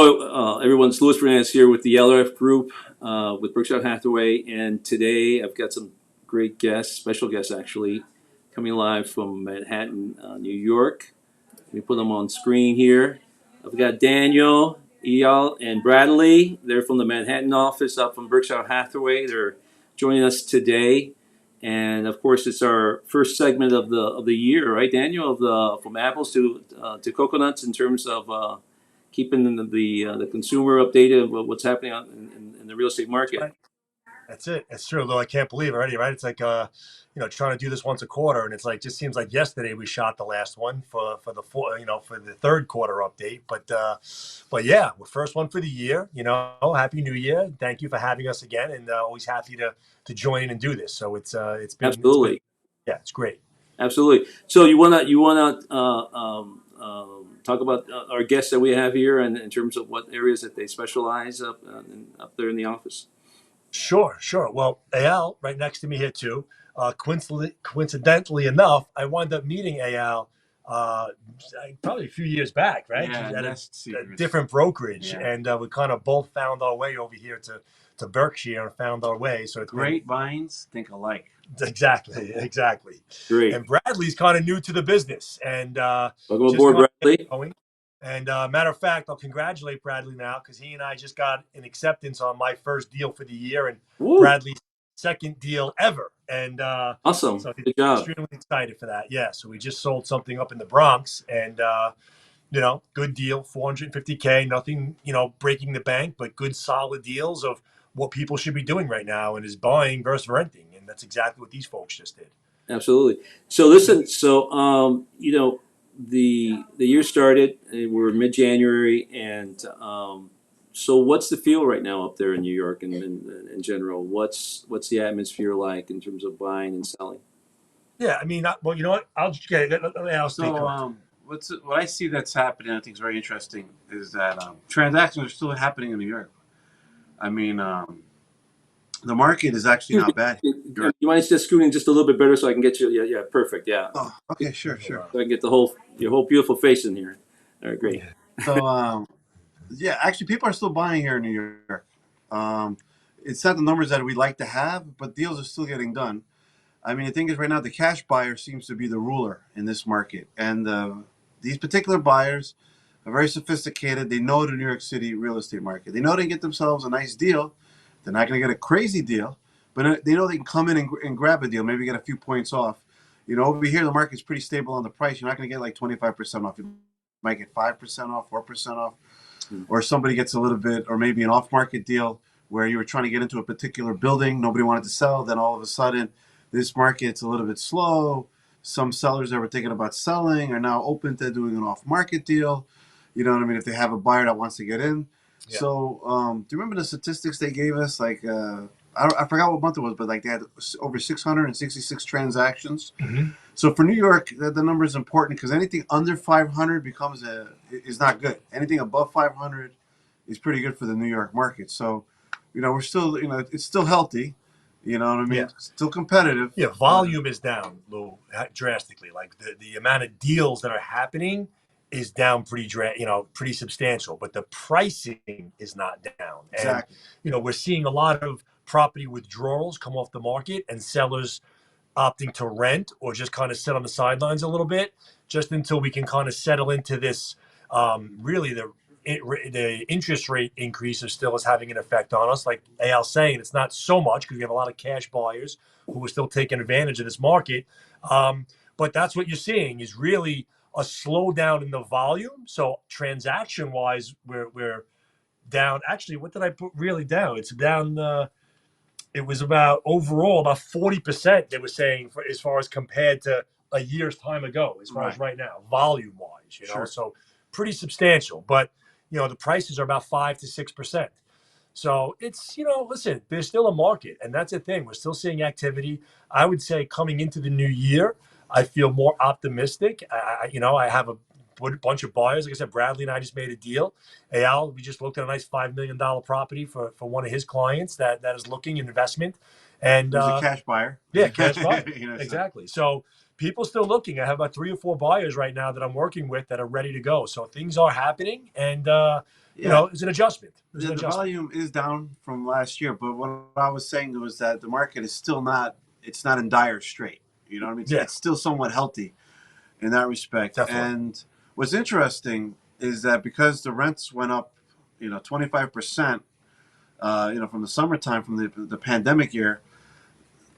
Hello, everyone. It's Louis Fernandez here with the LRF Group with Berkshire Hathaway, and today I've got some great guests, special guests actually, coming live from Manhattan, New York. Let me put them on screen here. I've got Daniel, Eyal, and Bradley. They're from the Manhattan office up from Berkshire Hathaway. They're joining us today, and of course, it's our first segment of the year, right, Daniel? Of the from apples to coconuts in terms of keeping the consumer updated of what's happening in the real estate market. Right. That's it. It's true, though. I can't believe it already, right? It's like, trying to do this once a quarter, and it's like just seems like yesterday we shot the last one for the third quarter update. But yeah, we're first one for the year. Happy New Year! Thank you for having us again, and always happy to join and do this. So Absolutely, yeah, it's great. absolutely. So you wanna talk about our guests that we have here, and in terms of what areas that they specialize up there in the office. Sure, sure. Well, Eyal, right next to me here too. Coincidentally enough, I wound up meeting Eyal probably a few years back, right? Yeah, At that's a different brokerage, Yeah. and we kind of both found our way over here to Berkshire and found our way. So it's Great minds think alike. exactly. Great. And Bradley's kind of new to the business, and Welcome just aboard, got Bradley. going. And matter of fact, I'll congratulate Bradley now because he and I just got an acceptance on my first deal for the year and Woo. Bradley's second deal ever. And Awesome. so he's Good job. extremely excited for that. Yeah. So we just sold something up in the Bronx, and good deal, 450K. Nothing, breaking the bank, but good solid deals of what people should be doing right now, and is buying versus renting, and that's exactly what these folks just did. Absolutely. So listen. So the year started. We're mid January, and so what's the feel right now up there in New York and in general? What's the atmosphere like in terms of buying and selling? Yeah, I mean, well, you know what? I'll just get it. I'll speak on it. What I see that's happening, I think is very interesting, is that transactions are still happening in New York. I mean, the market is actually not bad. You mind just scooting just a little bit better so I can get you? Yeah, perfect. Yeah. Oh, okay, sure. So I can get your whole beautiful face in here. All right, great. So, yeah, actually, people are still buying here in New York. It's not the numbers that we'd like to have, but deals are still getting done. I mean, the thing is, right now, the cash buyer seems to be the ruler in this market. And these particular buyers are very sophisticated. They know the New York City real estate market. They know they can get themselves a nice deal. They're not going to get a crazy deal, but they know they can come in and grab a deal, maybe get a few points off. Over here, the market's pretty stable on the price. You're not going to get like 25% off. You might get 5% off, 4% off, or somebody gets a little bit, or maybe an off-market deal where you were trying to get into a particular building, nobody wanted to sell, then all of a sudden, this market's a little bit slow. Some sellers that were thinking about selling are now open to doing an off-market deal. You know what I mean? If they have a buyer that wants to get in. Yeah. So, do you remember the statistics they gave us? Like, I forgot what month it was, but like they had over 666 transactions. Mm-hmm. So for New York, the number is important because anything under 500 is not good. Anything above 500 is pretty good for the New York market. So, we're still, it's still healthy. You know what I mean? Yeah. Still competitive. Yeah, volume is down, Lou, drastically. Like the amount of deals that are happening is down pretty substantial, but the pricing is not down. Exactly. And we're seeing a lot of property withdrawals come off the market and sellers opting to rent or just kind of sit on the sidelines a little bit, just until we can kind of settle into this. Really, the interest rate increase still is having an effect on us. Like Eyal's saying, it's not so much because we have a lot of cash buyers who are still taking advantage of this market. But that's what you're seeing is really a slowdown in the volume. So transaction-wise, we're down. Actually, what did I put really down? It's down. It was about overall about 40%. They were saying as far as compared to a year's time ago, as far as right now, volume-wise. Sure. So pretty substantial. But the prices are about 5 to 6%. So it's listen, there's still a market, and that's the thing. We're still seeing activity. I would say coming into the new year, I feel more optimistic. I have a bunch of buyers. Like I said, Bradley and I just made a deal. Hey, Al, we just looked at a nice $5 million property for one of his clients that is looking in investment. And There's a cash buyer. yeah, cash buyer. So Exactly. So people still looking. I have about 3 or 4 buyers right now that I'm working with that are ready to go. So things are happening, and yeah, it's an adjustment. the volume is down from last year, but what I was saying was that the market is still not. It's not in dire strait. You know what I mean? Yeah. It's still somewhat healthy in that respect. Definitely. And what's interesting is that because the rents went up, 25%, from the summertime, from the pandemic year.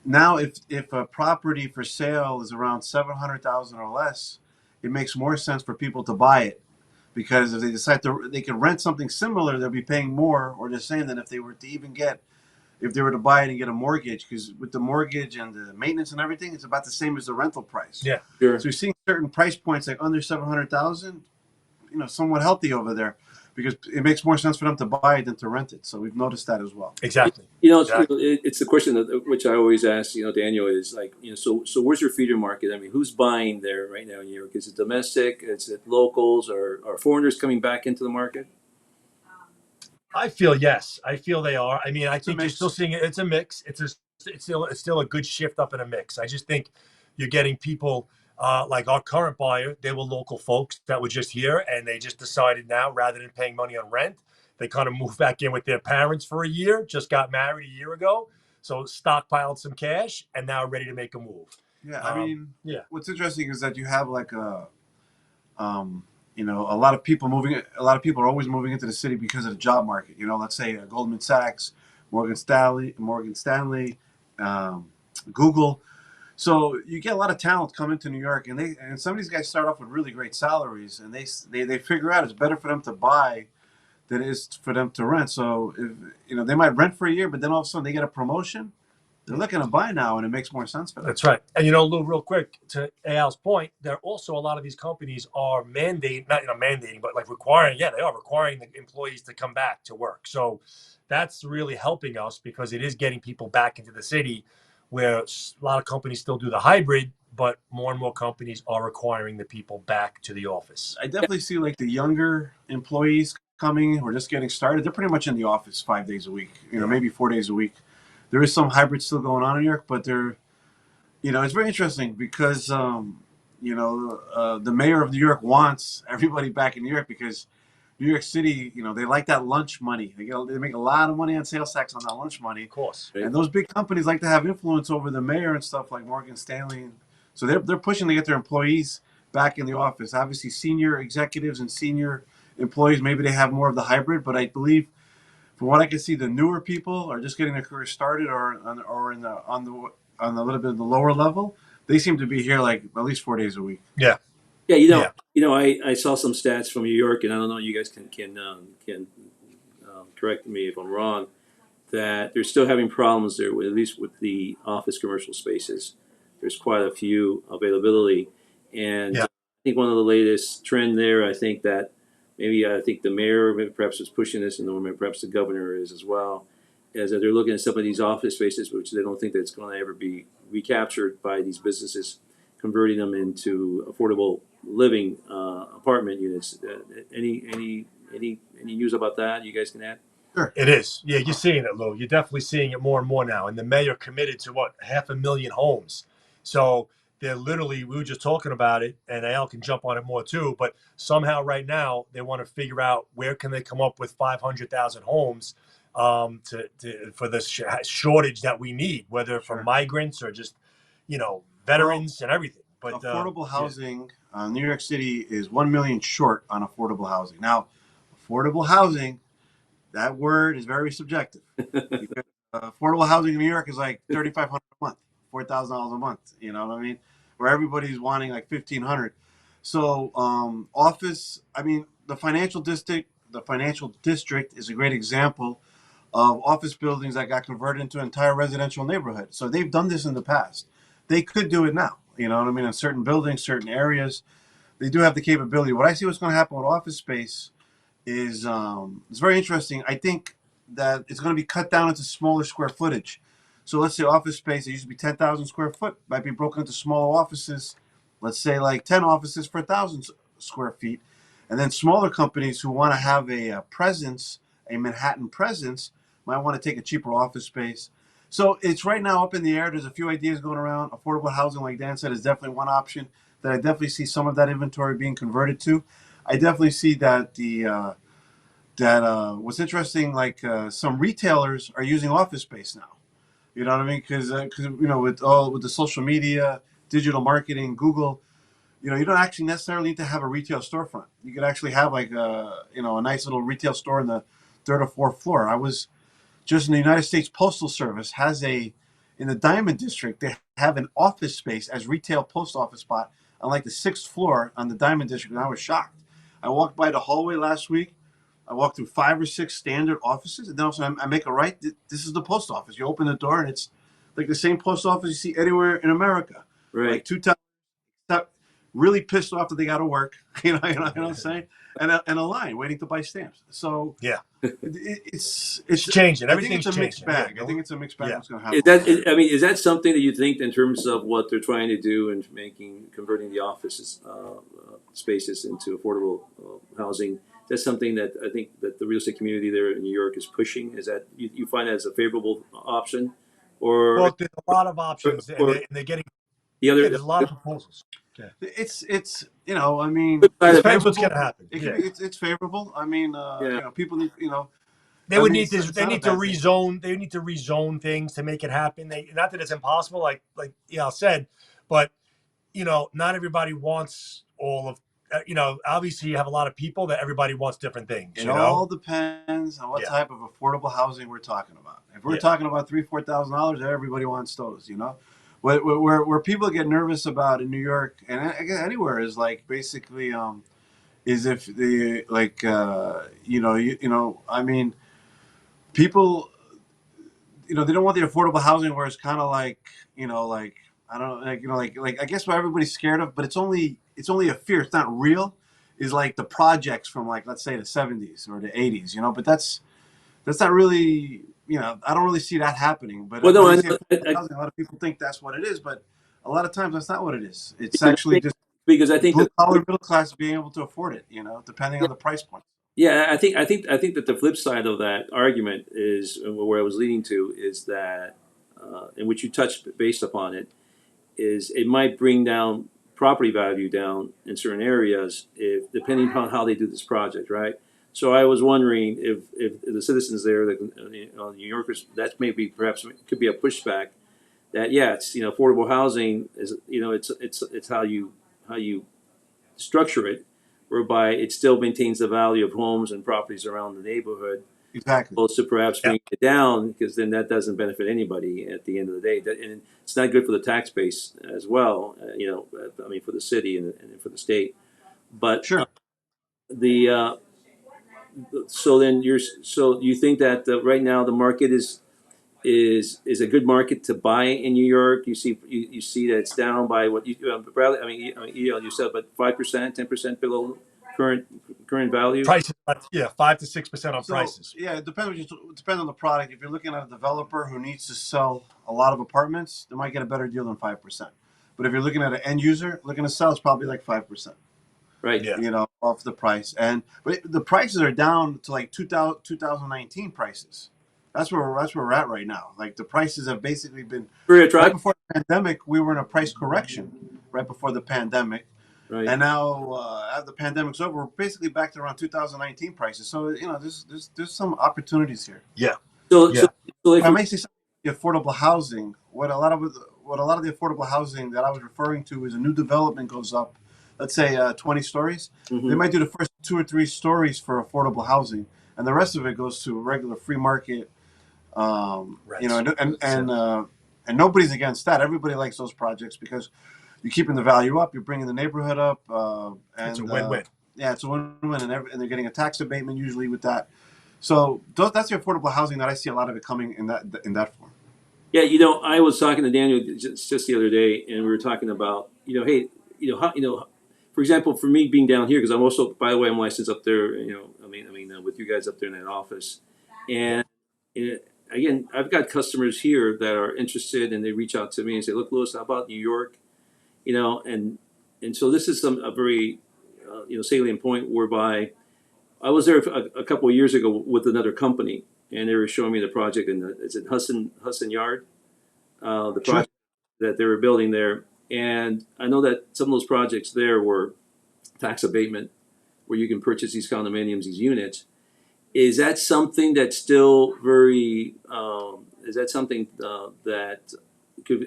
Now, if a property for sale is around 700,000 or less, it makes more sense for people to buy it, because if they decide they can rent something similar, they'll be paying more or the same than if they were to if they were to buy it and get a mortgage, because with the mortgage and the maintenance and everything, it's about the same as the rental price. Yeah. Sure. So you're seeing certain price points like under 700,000, somewhat healthy over there, because it makes more sense for them to buy it than to rent it. So we've noticed that as well. Exactly. It's the question which I always ask, Daniel, is like, so where's your feeder market? I mean, who's buying there right now in New York? Is it domestic? Is it locals? Or are foreigners coming back into the market? I feel yes. I feel they are. I mean, I think you're mix. still seeing it. It's a mix. It's still a good shift up in a mix. I just think you're getting people like our current buyer. They were local folks that were just here, and they just decided now, rather than paying money on rent, they kind of moved back in with their parents for a year. Just got married a year ago, so stockpiled some cash, and now ready to make a move. Yeah, I mean, yeah. What's interesting is that you have like a lot of people moving. A lot of people are always moving into the city because of the job market. Let's say Goldman Sachs, Morgan Stanley, Google. So you get a lot of talent come into New York, and some of these guys start off with really great salaries, and they figure out it's better for them to buy than it is for them to rent. So if they might rent for a year, but then all of a sudden they get a promotion. They're looking to buy now, and it makes more sense for them. That's right. And Lou, real quick, to Al's point, there also a lot of these companies are mandating, not mandating, but like requiring. Yeah, they are requiring the employees to come back to work. So that's really helping us, because it is getting people back into the city, where a lot of companies still do the hybrid, but more and more companies are requiring the people back to the office. I definitely see like the younger employees coming who are just getting started. They're pretty much in the office 5 days a week, maybe 4 days a week. There is some hybrid still going on in New York, but it's very interesting because, the mayor of New York wants everybody back in New York, because New York City, they like that lunch money. They make a lot of money on sales tax on that lunch money. Of course. And those big companies like to have influence over the mayor and stuff, like Morgan Stanley. So they're pushing to get their employees back in the office. Obviously, senior executives and senior employees, maybe they have more of the hybrid, but I believe, from what I can see, the newer people are just getting their career started, or on a little bit of the lower level. They seem to be here like at least 4 days a week. Yeah. Yeah, I saw some stats from New York, and I don't know, you guys can correct me if I'm wrong, that they're still having problems there, at least with the office commercial spaces. There's quite a few availability, and Yeah. I think one of the latest trend there, I think the mayor maybe perhaps is pushing this, and maybe perhaps the governor is as well, is that they're looking at some of these office spaces, which they don't think that's going to ever be recaptured by these businesses, converting them into affordable living apartment units. Any news about that you guys can add? Sure. It is. Yeah, you're seeing it, Lou. You're definitely seeing it more and more now. And the mayor committed to 500,000 homes. So they're literally, we were just talking about it, and Al can jump on it more too, but somehow right now they want to figure out where can they come up with 500,000 homes for the shortage that we need, whether from migrants or just, veterans and everything. But affordable housing, New York City is 1 million short on affordable housing. Now, affordable housing, that word is very subjective. Affordable housing in New York is like $3,500 a month, $4,000 a month. You know what I mean? Where everybody's wanting like $1,500. So the financial district is a great example of office buildings that got converted into an entire residential neighborhood. So they've done this in the past. They could do it now. You know what I mean? In certain buildings, certain areas, they do have the capability. What I see what's going to happen with office space is it's very interesting. I think that it's going to be cut down into smaller square footage. So let's say office space, it used to be 10,000 square foot, might be broken into smaller offices. Let's say like 10 offices for 1,000 square feet, and then smaller companies who want to have a presence, a Manhattan presence, might want to take a cheaper office space. So it's right now up in the air. There's a few ideas going around. Affordable housing, like Dan said, is definitely one option that I definitely see some of that inventory being converted to. I definitely see that what's interesting, like some retailers are using office space now. You know what I mean? Because with the social media, digital marketing, Google, you don't actually necessarily need to have a retail storefront. You could actually have like a nice little retail store in the third or fourth floor. I was just in the United States Postal Service has in the Diamond District, they have an office space as retail post office spot on like the sixth floor on the Diamond District, and I was shocked. I walked by the hallway last week. I walked through 5 or 6 standard offices, and then also I make a right. This is the post office. You open the door, and it's like the same post office you see anywhere in America. Right. Like 2 times, really pissed off that they got to work. You know what I'm saying? And a line waiting to buy stamps. So Yeah. It's changing. I think Everything's it's a mixed changing. bag. I think it's a mixed bag. Yeah. What's going to happen? Is that something that you think in terms of what they're trying to do and converting the offices spaces into affordable housing? Is that something that I think that the real estate community there in New York is pushing? Is that you find that as a favorable option, or Well, there's a lot of options, and or they're getting. the other? Yeah, there's a lot of proposals. Yeah. It's I mean, Flip side it's of it- Depends what's favorable. going to happen. It Yeah. can be, it's favorable. I mean, Yeah. people need They I would mean, need to. it's They not a need to bad thing. rezone. They need to rezone things to make it happen. Not that it's impossible, like said, but not everybody wants all of. Obviously, you have a lot of people that everybody wants different things. It all depends on what Yeah. type of affordable housing we're talking about. If we're Yeah. talking about $3,000-4,000, everybody wants those. Where people get nervous about in New York and I guess anywhere is like basically is if the like I mean people they don't want the affordable housing where it's kind of like like I don't know like I guess what everybody's scared of, but it's only a fear. It's not real. Is like the projects from like let's say the 70s or the 80s, but that's not really I don't really see that happening. But Well, no, when I you say know, affordable housing, a lot of people think that's what it is, but a lot of times that's not what it is. It's actually just because I think blue that collar middle class being able to afford it, depending on the price point. yeah, I think that the flip side of that argument is where I was leading to is that, in which you touched based upon it, is it might bring down property value down in certain areas if depending on how they do this project, right? So I was wondering if the citizens there, New Yorkers, that maybe perhaps could be a pushback that yeah, it's affordable housing is it's how you structure it, whereby it still maintains the value of homes and properties around the neighborhood, Exactly. opposed to perhaps Yeah. bringing it down, because then that doesn't benefit anybody at the end of the day. And it's not good for the tax base as well. I mean, for the city and for the state. But Sure. the so then so you think that right now the market is a good market to buy in New York. You see that it's down by what you Bradley. You said about 5%, 10% below current value. Prices, 5 to 6% on So prices. yeah, it depends. It depends on the product. If you're looking at a developer who needs to sell a lot of apartments, they might get a better deal than 5%. But if you're looking at an end user looking to sell, it's probably like 5%. Right. Yeah. Off the price. But the prices are down to like 2019 prices. That's where we're at right now. Like the prices have basically been Very right attractive. before the pandemic. We were in a price correction right before the pandemic, Right. and now after the pandemic's over, we're basically back to around 2019 prices. So there's some opportunities here. Yeah. So Yeah. so If I if may say something, the affordable housing. What a lot of the affordable housing that I was referring to is a new development goes up, let's say 20 stories. They might do the first 2 or 3 stories for affordable housing, and the rest of it goes to regular free market. Rents. And nobody's against that. Everybody likes those projects because you're keeping the value up, you're bringing the neighborhood up, and It's a win-win. yeah, it's a win-win, and they're getting a tax abatement usually with that. So that's the affordable housing that I see a lot of it coming in that form. yeah, I was talking to Daniel just the other day, and we were talking about hey, for example, for me being down here, because I'm also, by the way, I'm licensed up there. With you guys up there in that office, and again, I've got customers here that are interested, and they reach out to me and say, "Look, Louis, how about New York?" And so this is a very salient point whereby I was there a couple of years ago with another company, and they were showing me the project in is it Hudson Yard, the Sure. project that they were building there. And I know that some of those projects there were tax abatement, where you can purchase these condominiums, these units. Is that something that's still very? Is that something that could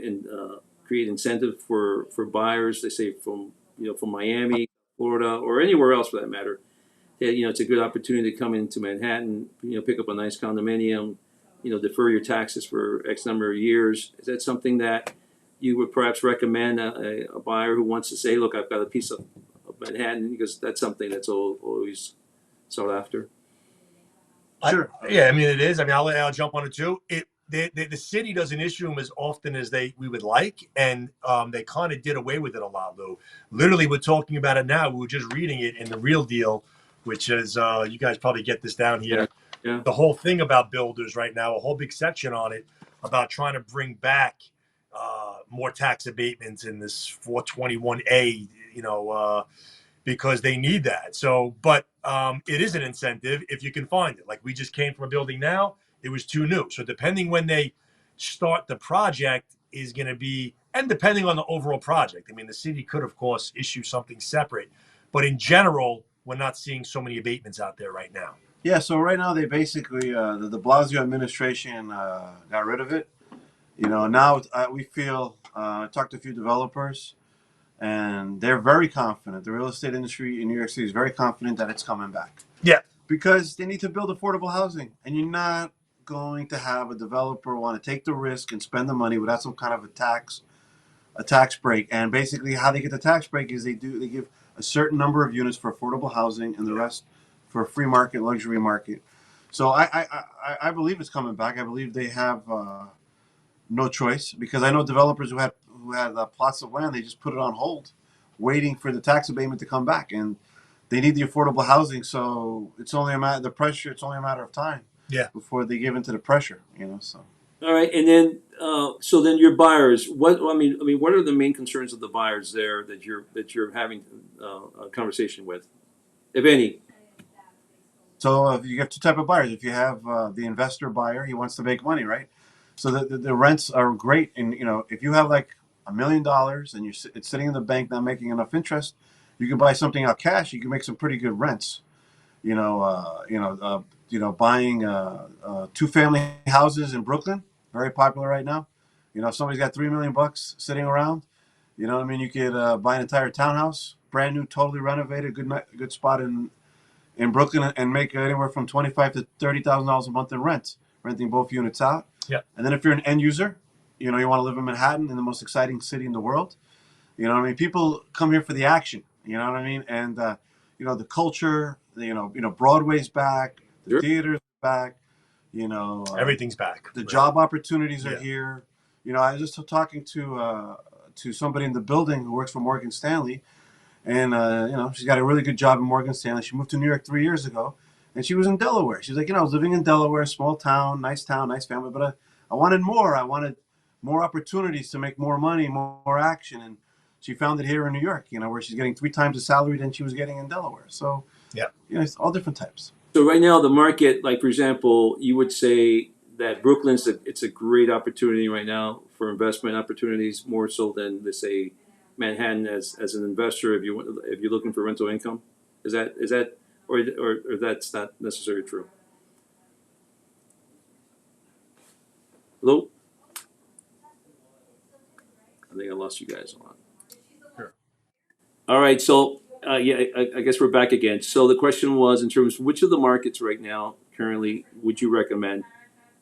create incentive for buyers? They say from Miami, Florida, or anywhere else for that matter. Yeah, it's a good opportunity to come into Manhattan. Pick up a nice condominium. Defer your taxes for X number of years. Is that something that you would perhaps recommend a buyer who wants to say, "Look, I've got a piece of Manhattan," because that's something that's always sought after. Sure. Yeah, I mean it is. I mean, I'll jump on it too. The city doesn't issue them as often as we would like, and they kind of did away with it a lot, Lou. Literally, we're talking about it now. We were just reading it in the Real Deal, which is you guys probably get this down here. Yeah. The whole thing about builders right now, a whole big section on it about trying to bring back more tax abatements in this 421A, because they need that. So, but it is an incentive if you can find it. Like we just came from a building now, it was too new. So depending when they start the project is going to be, and depending on the overall project. I mean, the city could, of course, issue something separate, but in general, we're not seeing so many abatements out there right now. Yeah. So right now they basically the De Blasio administration got rid of it. Now we feel I talked to a few developers, and they're very confident. The real estate industry in New York City is very confident that it's coming back. Yeah. Because they need to build affordable housing, and you're not going to have a developer want to take the risk and spend the money without some kind of a tax break. And basically, how they get the tax break is they give a certain number of units for affordable housing, and the rest for a free market, luxury market. So I believe it's coming back. I believe they have no choice, because I know developers who had plots of land, they just put it on hold, waiting for the tax abatement to come back, and they need the affordable housing. So it's only a matter It's only a matter of time. Yeah. Before they give into the pressure. So. All right, and then so then your buyers. What are the main concerns of the buyers there that you're having a conversation with, if any? So you have two type of buyers. If you have the investor buyer, he wants to make money, right? So the rents are great, and if you have like $1 million and it's sitting in the bank not making enough interest, you can buy something out cash. You can make some pretty good rents. Buying 2-family houses in Brooklyn, very popular right now. If somebody's got $3 million sitting around, you could buy an entire townhouse, brand new, totally renovated, good spot in Brooklyn, and make anywhere from $25,000 to $30,000 a month in rent, renting both units out. Yeah. And then if you're an end user, you want to live in Manhattan, in the most exciting city in the world. People come here for the action. And the culture. Broadway's back, the Sure. theater's back. Everything's back. The job opportunities are Yeah. here. I was just talking to somebody in the building who works for Morgan Stanley, and she's got a really good job in Morgan Stanley. She moved to New York 3 years ago, and she was in Delaware. She's like, I was living in Delaware, small town, nice family, but I wanted more. I wanted more opportunities to make more money, more action, and she found it here in New York. Where she's getting 3 times the salary than she was getting in Delaware. So, yeah, it's all different types. So right now, the market, like for example, you would say that Brooklyn's it's a great opportunity right now for investment opportunities, more so than, let's say, Manhattan as an investor. If you're looking for rental income, is that or that's not necessarily true? Hello, I think I lost you guys a lot. Sure. All right, so I guess we're back again. So the question was, in terms of which of the markets right now currently would you recommend?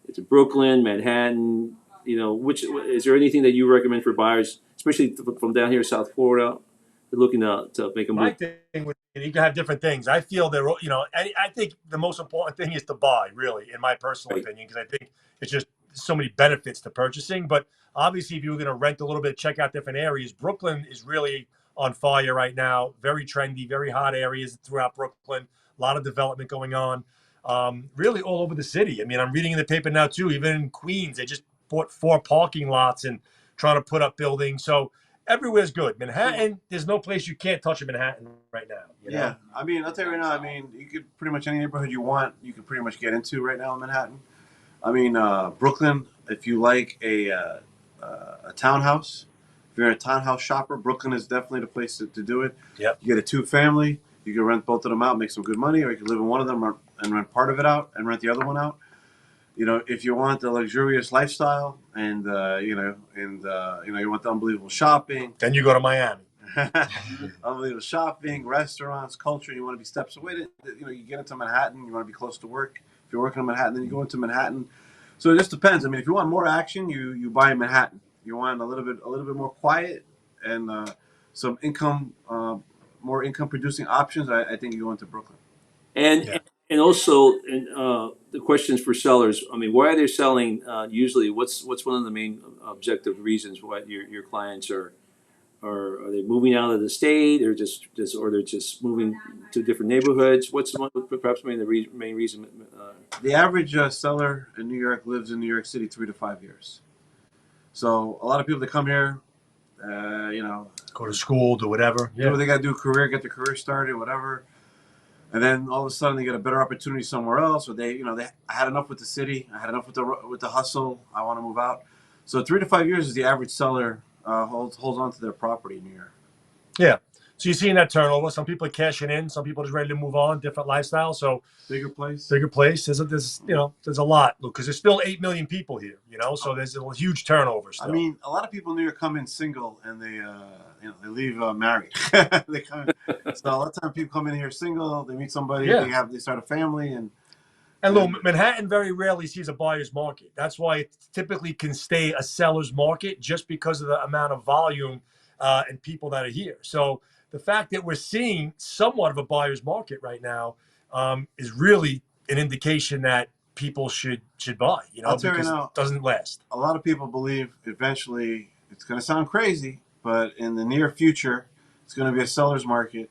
It's Brooklyn, Manhattan. Which is there anything that you recommend for buyers, especially from down here in South Florida, looking to make a move? My thing with you can have different things. I feel I think the most important thing is to buy, really, in my personal opinion, because I think it's just so many benefits to purchasing. But obviously, if you were going to rent a little bit, check out different areas. Brooklyn is really on fire right now. Very trendy, very hot areas throughout Brooklyn. A lot of development going on. Really all over the city. I mean, I'm reading in the paper now too. Even in Queens, they just bought 4 parking lots and trying to put up buildings. So everywhere's good. Manhattan, there's no place you can't touch in Manhattan right now. You know? Yeah, I mean, I'll tell you right now. I mean, you could pretty much any neighborhood you want, you can pretty much get into right now in Manhattan. I mean, Brooklyn. If you like a townhouse, if you're a townhouse shopper, Brooklyn is definitely the place to do it. Yep. You get a two-family. You can rent both of them out, make some good money, or you can live in one of them and rent part of it out and rent the other one out. You know, if you want the luxurious lifestyle and you want the unbelievable shopping, Then you go to Miami. unbelievable shopping, restaurants, culture. You want to be steps away. You get into Manhattan. You want to be close to work. If you're working in Manhattan, then you go into Manhattan. So it just depends. I mean, if you want more action, you buy in Manhattan. You want a little bit more quiet and some income, more income producing options. I think you go into Brooklyn. And Yeah. and also, the questions for sellers. I mean, why are they selling? Usually, what's one of the main objective reasons why your clients are they moving out of the state, or or they're just moving to different neighborhoods? What's one, perhaps maybe the main reason? The average seller in New York lives in New York City 3 to 5 years. So a lot of people that come here, Go to school, do whatever. do Yeah. what they got to do, get their career started, whatever. And then all of a sudden they get a better opportunity somewhere else, or I had enough with the city, I had enough with the hustle, I want to move out. So 3 to 5 years is the average seller holds on to their property in New York. Yeah. So you're seeing that turnover. Some people are cashing in. Some people are just ready to move on, different lifestyle. So Bigger place. There's a lot because there's still 8 million people here. So there's a huge turnover still. I mean, a lot of people in New York come in single and they leave married. They come in. So a lot of times people come in here single. They meet somebody. Yeah. They start a family and. And look, Manhattan very rarely sees a buyer's market. That's why it typically can stay a seller's market just because of the amount of volume and people that are here. So the fact that we're seeing somewhat of a buyer's market right now is really an indication that people should buy. I'll tell you because now, it doesn't last. a lot of people believe eventually it's going to sound crazy, but in the near future, it's going to be a seller's market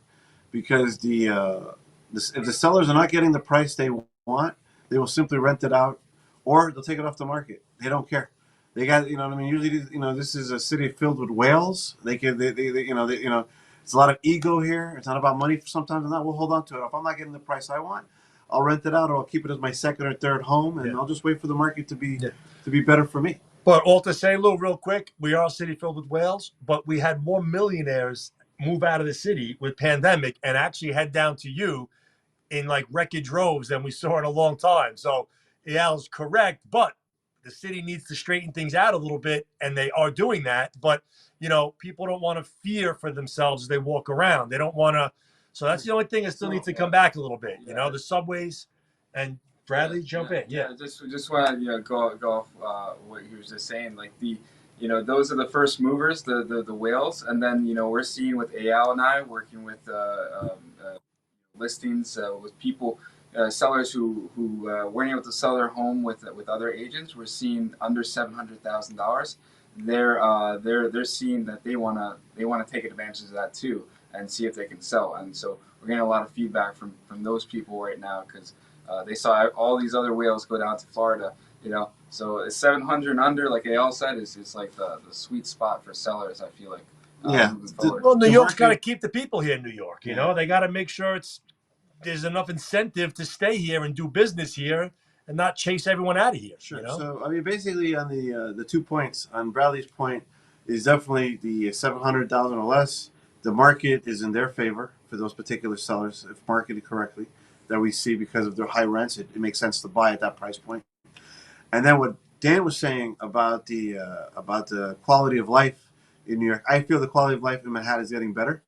because if the sellers are not getting the price they want, they will simply rent it out, or they'll take it off the market. They don't care. They got, what I mean. Usually, this is a city filled with whales. It's a lot of ego here. It's not about money. Sometimes, and that we'll hold on to it. If I'm not getting the price I want, I'll rent it out, or I'll keep it as my second or third home, and I'll just wait for the market to be better for me. But all to say, Lou, real quick, we are a city filled with whales, but we had more millionaires move out of the city with pandemic and actually head down to you in like record droves than we saw in a long time. So Eyal's correct, but the city needs to straighten things out a little bit, and they are doing that. But people don't want to fear for themselves as they walk around. They don't want to. So that's the only thing that still needs to come back a little bit. The subways. And Bradley, jump in. Yeah. Just want to go off what he was just saying. Like those are the first movers, the whales, and then we're seeing with Eyal and I working with listings with people, sellers who weren't able to sell their home with other agents. We're seeing under $700,000. They're seeing that they wanna take advantage of that too and see if they can sell. And so we're getting a lot of feedback from those people right now because they saw all these other whales go down to Florida. So 700 and under, like Eyal said, is like the sweet spot for sellers. I feel like. Moving forward. Well, New York's got to keep the people here in New York. They got to make sure there's enough incentive to stay here and do business here and not chase everyone out of here. Sure. So I mean, basically, on the 2 points, on Bradley's point is definitely the 700,000 or less. The market is in their favor for those particular sellers, if marketed correctly, that we see because of their high rents. It makes sense to buy at that price point. And then what Dan was saying about the quality of life in New York, I feel the quality of life in Manhattan is getting better.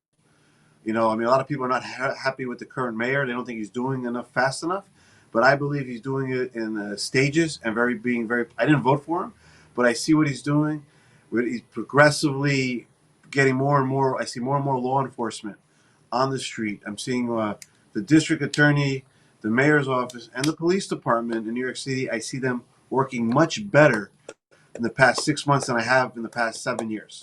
I mean, a lot of people are not happy with the current mayor. They don't think he's doing enough fast enough. But I believe he's doing it in stages and being very. I didn't vote for him, but I see what he's doing. He's progressively getting more and more. I see more and more law enforcement on the street. I'm seeing the district attorney, the mayor's office, and the police department in New York City. I see them working much better in the past 6 months than I have in the past 7 years.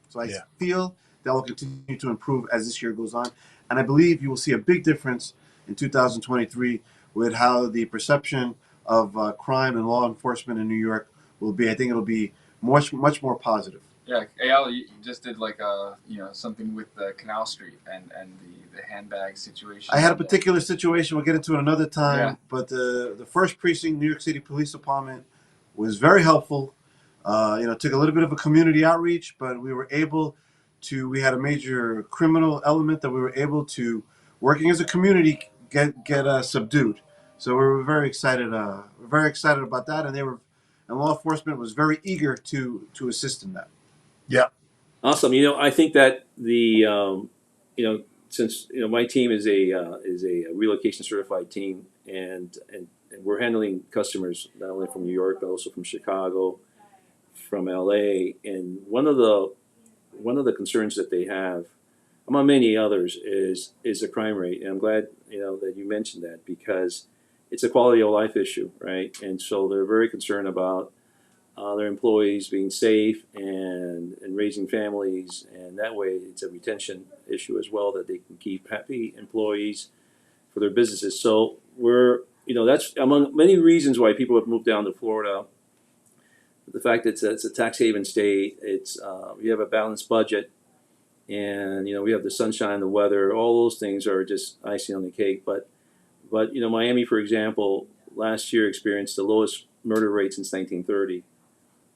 So I feel that will continue to improve as this year goes on. And I believe you will see a big difference in 2023 with how the perception of crime and law enforcement in New York will be. I think it'll be much more positive. Yeah, AL, you just did like something with the Canal Street and the handbag situation. I had a particular situation we'll get into another time, Yeah. but the first precinct, New York City Police Department, was very helpful. Took a little bit of a community outreach, but we were able to. We had a major criminal element that we were able to, working as a community, get subdued. So we were very excited. We're very excited about that, and law enforcement was very eager to assist in that. Yeah. Awesome. I think that since my team is a relocation certified team, and we're handling customers not only from New York but also from Chicago, from LA, and one of the concerns that they have, among many others, is the crime rate. And I'm glad that you mentioned that, because it's a quality of life issue, right? And so they're very concerned about their employees being safe and raising families, and that way it's a retention issue as well, that they can keep happy employees for their businesses. So that's among many reasons why people have moved down to Florida. The fact that it's a tax haven state, we have a balanced budget, and we have the sunshine, the weather, all those things are just icing on the cake. But Miami, for example, last year experienced the lowest murder rate since 1930.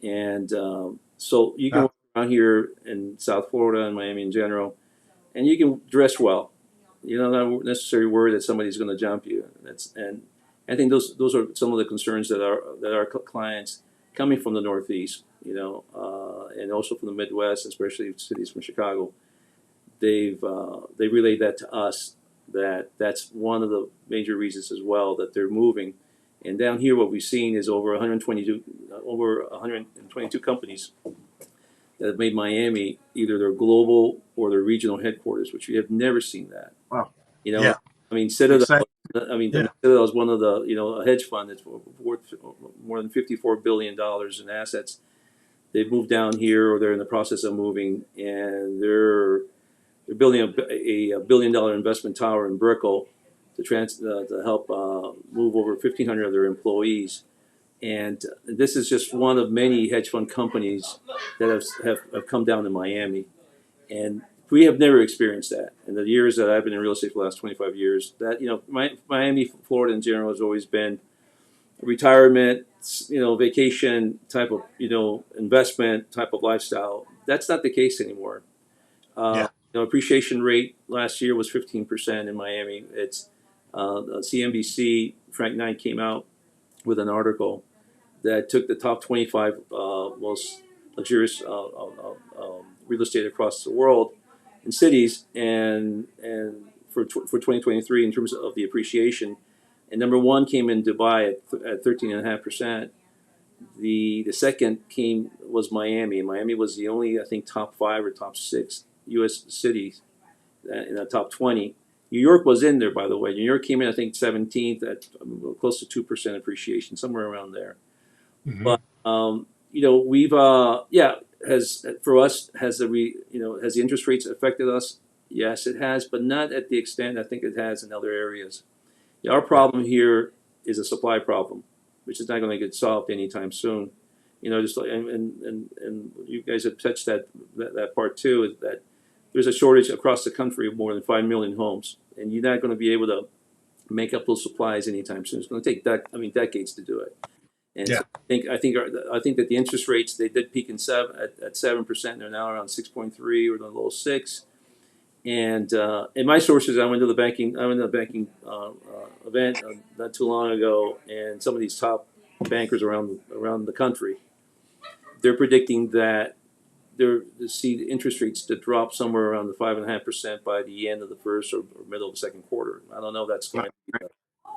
And so you can walk around here in South Florida and Miami in general, and you can dress well. Not necessarily worried that somebody's going to jump you. And I think those are some of the concerns that our clients coming from the Northeast, and also from the Midwest, especially cities from Chicago, they relayed that to us, that's one of the major reasons as well that they're moving. And down here, what we've seen is over 122 companies that have made Miami either their global or their regional headquarters, which we have never seen that. Wow. Yeah. I mean, Citadel. Exciting. Yeah. Citadel is one of the a hedge fund that's worth more than $54 billion in assets. They've moved down here, or they're in the process of moving, and they're building a $1 billion investment tower in Brickell to help move over 1,500 of their employees. And this is just one of many hedge fund companies that have come down to Miami. And we have never experienced that. In the years that I've been in real estate for the last 25 years, that, Miami, Florida in general has always been retirement, vacation type of, investment type of lifestyle. That's not the case anymore. Yeah. Appreciation rate last year was 15% in Miami. It's CNBC, Frank Knight came out with an article that took the top 25 most luxurious real estate across the world in cities, and for 2023 in terms of the appreciation, and number one came in Dubai at 13.5%. The second was Miami. Miami was the only, I think, top 5 or top 6 U.S. cities in the top 20. New York was in there, by the way. New York came in, I think, 17th at close to 2% appreciation, somewhere around there. Mm-hmm. But we've has for us has the interest rates affected us? Yes, it has, but not at the extent I think it has in other areas. Our problem here is a supply problem, which is not going to get solved anytime soon. Just like, and you guys have touched that part too, is that there's a shortage across the country of more than 5 million homes, and you're not going to be able to make up those supplies anytime soon. It's going to take decades to do it. And Yeah. so I think that the interest rates, they did peak at 7%. They're now around 6.3 or the low 6. And in my sources, I went to the banking event not too long ago, and some of these top bankers around the country, they're predicting that to see the interest rates to drop somewhere around the 5.5% by the end of the first or middle of the second quarter. I don't know if that's going to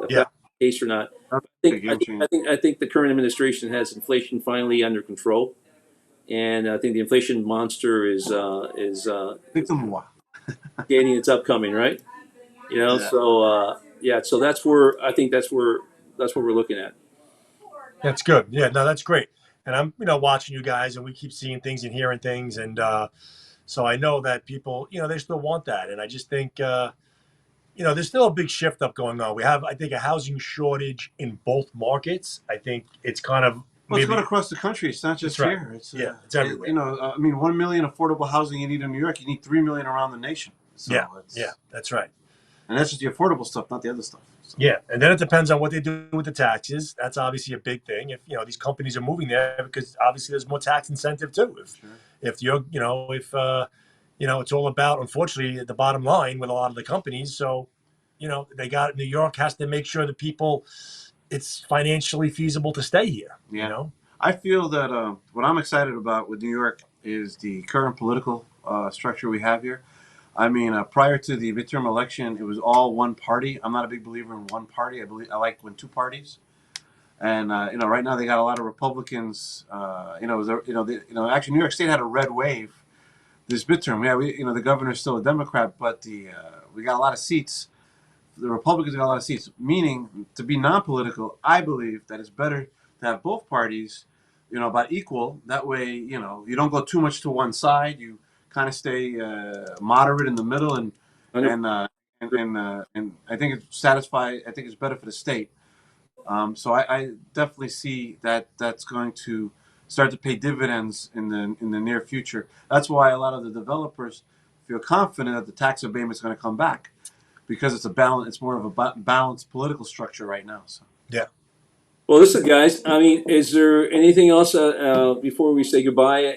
be the case or not. I think the current administration has inflation finally under control, and I think the inflation monster is gaining its upcoming, right? So so that's where we're looking at. That's good. Yeah, no, that's great. And I'm, watching you guys, and we keep seeing things and hearing things, and so I know that people, they still want that, and I just think, there's still a big shift up going on. We have, I think, a housing shortage in both markets. I think it's kind of Well, it's maybe going across the country. It's not just that's right. here. It's Yeah, it's everywhere. you know, I mean, 1 million affordable housing you need in New York. You need 3 million around the nation. So Yeah, it's, yeah, that's right. and that's just the affordable stuff, not the other stuff. So. Yeah, and then it depends on what they do with the taxes. That's obviously a big thing. If these companies are moving there, because obviously there's more tax incentive too. If you're if it's all about, unfortunately, the bottom line with a lot of the companies. So they got New York has to make sure that people, it's financially feasible to stay here. Yeah. I feel that what I'm excited about with New York is the current political structure we have here. I mean, prior to the midterm election, it was all one party. I'm not a big believer in one party. I like when two parties. And right now they got a lot of Republicans. Actually, New York State had a red wave this midterm. Yeah, the governor's still a Democrat, but we got a lot of seats. The Republicans got a lot of seats. Meaning, to be non-political, I believe that it's better to have both parties, about equal. That way, you don't go too much to one side. You kind of stay moderate in the middle, and I think I think it's better for the state. So I definitely see that that's going to start to pay dividends in the near future. That's why a lot of the developers feel confident that the tax abatement is going to come back, because it's a balance. It's more of a balanced political structure right now. So. Yeah. Well, listen, guys. I mean, is there anything else before we say goodbye?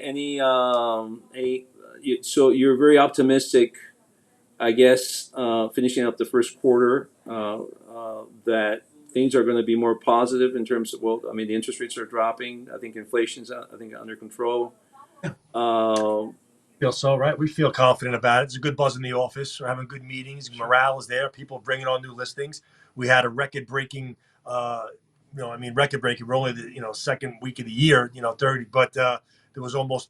So you're very optimistic, I guess, finishing up the first quarter, that things are going to be more positive in terms of, well, I mean, the interest rates are dropping. I think inflation's, under control. Feel so, right? We feel confident about it. It's a good buzz in the office. We're having good meetings. Morale is there. People bringing on new listings. We had a record-breaking, record-breaking. We're only the second week of the year, 30, but there was almost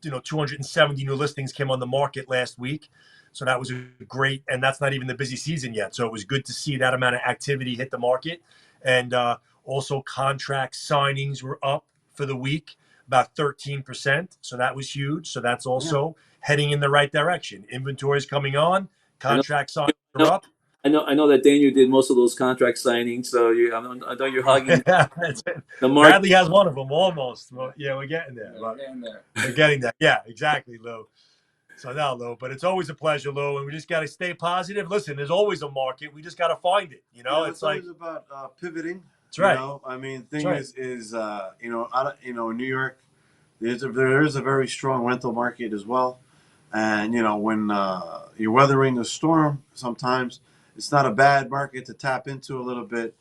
270 new listings came on the market last week. So that was a great, and that's not even the busy season yet. So it was good to see that amount of activity hit the market, and also contract signings were up for the week, about 13%. So that was huge. So that's also heading in the right direction. Inventory is coming on. Contract signings are up. I know that Daniel did most of those contract signings. So I know you're hugging the market. Bradley has one of them almost. Well, yeah, we're getting there. We're getting there. Yeah, exactly, Lou. So now, Lou, but it's always a pleasure, Lou, and we just got to stay positive. Listen, there's always a market. We just got to find it. It's always about pivoting. That's right. I mean, thing is in New York, there is a very strong rental market as well, and when you're weathering a storm, sometimes it's not a bad market to tap into a little bit,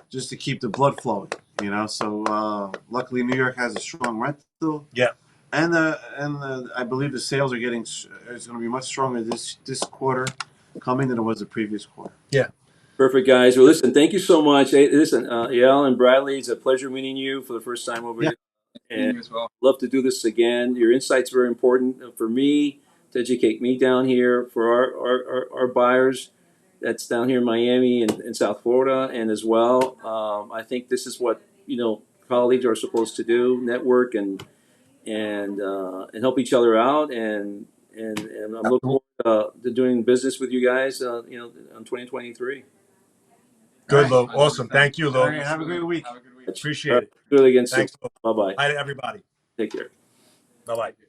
just to keep the blood flowing. So luckily New York has a strong rental. Yeah. And I believe the sales are it's going to be much stronger this quarter coming than it was the previous quarter. Yeah. Perfect, guys. Well, listen, thank you so much. Hey, listen, Yael and Bradley, it's a pleasure meeting you for the first time over here. And you as well. love to do this again. Your insight's very important for me, to educate me down here, for our buyers that's down here in Miami and South Florida, and as well. I think this is what colleagues are supposed to do: network and help each other out. And I'm looking forward to doing business with you guys. On 2023. Good, Lou. Awesome. Thank you, Lou. All right, have a great week. Have a good week. Appreciate it. Do it again soon. Thanks, Lou. Bye bye. Bye to everybody. Take care. Bye bye.